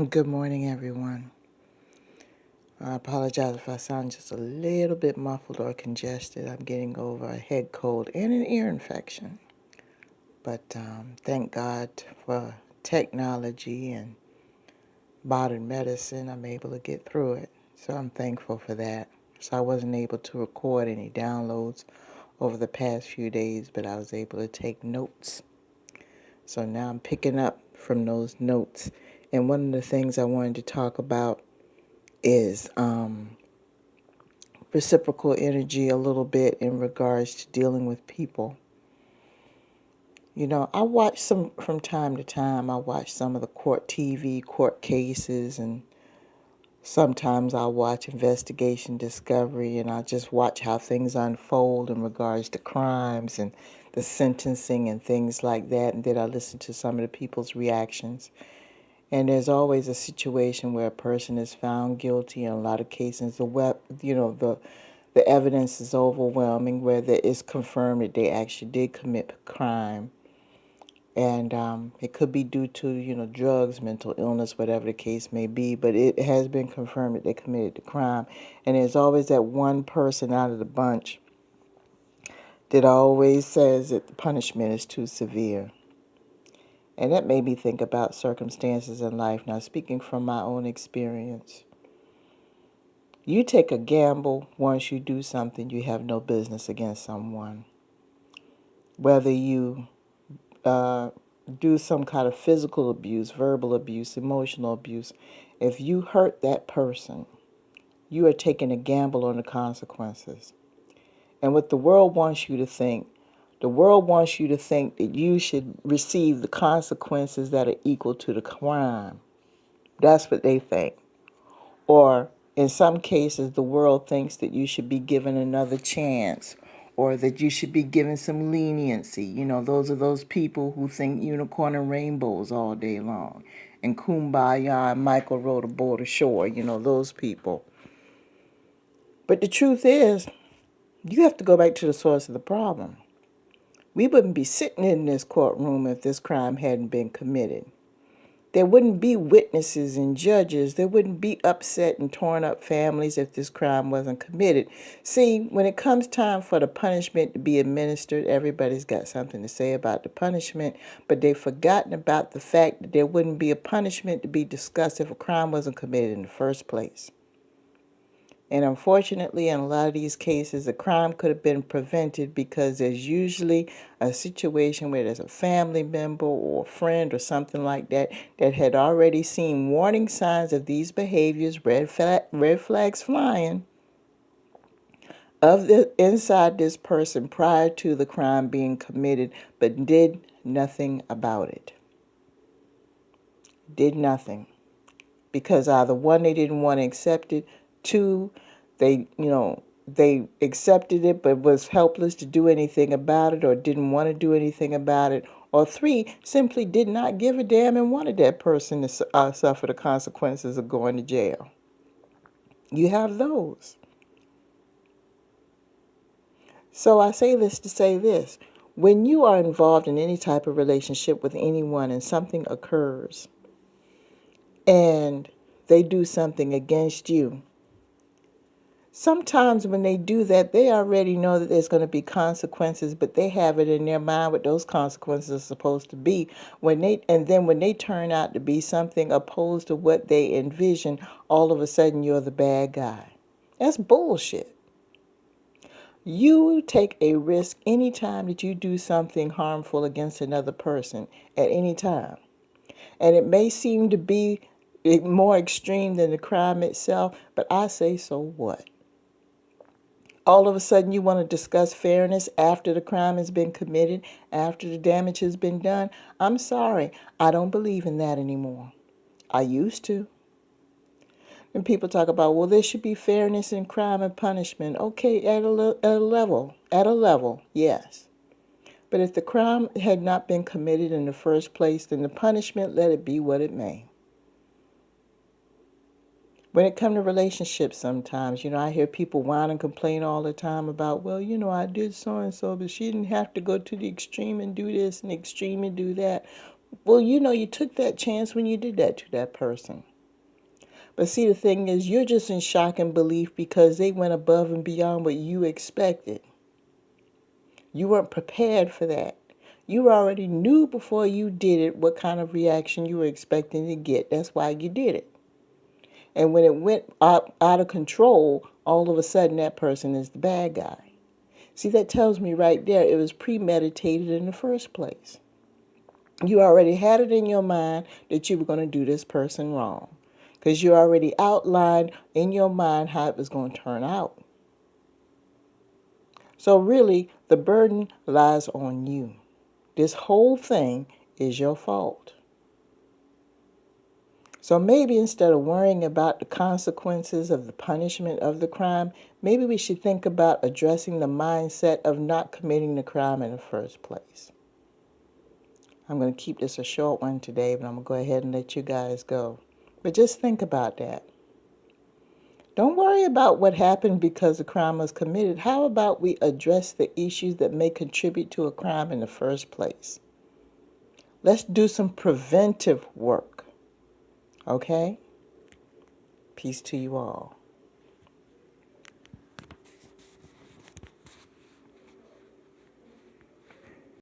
Good morning, everyone. I apologize if I sound just a little bit muffled or congested. I'm getting over a head cold and an ear infection. But thank God for technology and modern medicine. I'm able to get through it. So I'm thankful for that. So I wasn't able to record any downloads over the past few days, but I was able to take notes. So now I'm picking up from those notes. And one of the things I wanted to talk about is reciprocal energy a little bit in regards to dealing with people. I watch some from time to time. I watch some of the court TV, court cases, and sometimes I'll watch Investigation Discovery, and I'll just watch how things unfold in regards to crimes and the sentencing and things like that. And then I listen to some of the people's reactions. And there's always a situation where a person is found guilty. In a lot of cases, the evidence is overwhelming, where it's confirmed that they actually did commit crime. And it could be due to, drugs, mental illness, whatever the case may be. But it has been confirmed that they committed the crime. And there's always that one person out of the bunch that always says that the punishment is too severe. And that made me think about circumstances in life. Now, speaking from my own experience, you take a gamble once you do something you have no business against someone. Whether you do some kind of physical abuse, verbal abuse, emotional abuse, if you hurt that person, you are taking a gamble on the consequences. And what the world wants you to think, that you should receive the consequences that are equal to the crime. That's what they think. Or in some cases, the world thinks that you should be given another chance, or that you should be given some leniency. Those are those people who think unicorn and rainbows all day long. And kumbaya and Michael rode aboard ashore, those people. But the truth is, you have to go back to the source of the problem. We wouldn't be sitting in this courtroom if this crime hadn't been committed. There wouldn't be witnesses and judges. There wouldn't be upset and torn up families if this crime wasn't committed. See, when it comes time for the punishment to be administered, everybody's got something to say about the punishment, but they've forgotten about the fact that there wouldn't be a punishment to be discussed if a crime wasn't committed in the first place. And unfortunately, in a lot of these cases, a crime could have been prevented because there's usually a situation where there's a family member or a friend or something like that had already seen warning signs of these behaviors, red flags flying, inside this person prior to the crime being committed, but did nothing about it. Did nothing. Because either one, they didn't want to accept it, two, they accepted it but was helpless to do anything about it or didn't want to do anything about it, or three, simply did not give a damn and wanted that person to suffer the consequences of going to jail. You have those. So I say this to say this. When you are involved in any type of relationship with anyone and something occurs and they do something against you, sometimes when they do that, they already know that there's going to be consequences, but they have it in their mind what those consequences are supposed to be. When they turn out to be something opposed to what they envision, all of a sudden you're the bad guy. That's bullshit. You take a risk anytime that you do something harmful against another person, at any time. And it may seem to be more extreme than the crime itself, but I say, so what? All of a sudden you want to discuss fairness after the crime has been committed, after the damage has been done. I'm sorry, I don't believe in that anymore. I used to. And people talk about, well, there should be fairness in crime and punishment. Okay, at a level, yes. But if the crime had not been committed in the first place, then the punishment, let it be what it may. When it comes to relationships sometimes, I hear people whine and complain all the time about, well, I did so-and-so, but she didn't have to go to the extreme and do this and extreme and do that. Well, you took that chance when you did that to that person. But see, the thing is, you're just in shock and belief because they went above and beyond what you expected. You weren't prepared for that. You already knew before you did it what kind of reaction you were expecting to get. That's why you did it. And when it went out of control, all of a sudden that person is the bad guy. See, that tells me right there it was premeditated in the first place. You already had it in your mind that you were going to do this person wrong, because you already outlined in your mind how it was going to turn out. So really, the burden lies on you. This whole thing is your fault. So maybe instead of worrying about the consequences of the punishment of the crime, maybe we should think about addressing the mindset of not committing the crime in the first place. I'm going to keep this a short one today, but I'm going to go ahead and let you guys go. But just think about that. Don't worry about what happened because the crime was committed. How about we address the issues that may contribute to a crime in the first place? Let's do some preventive work. Okay? Peace to you all.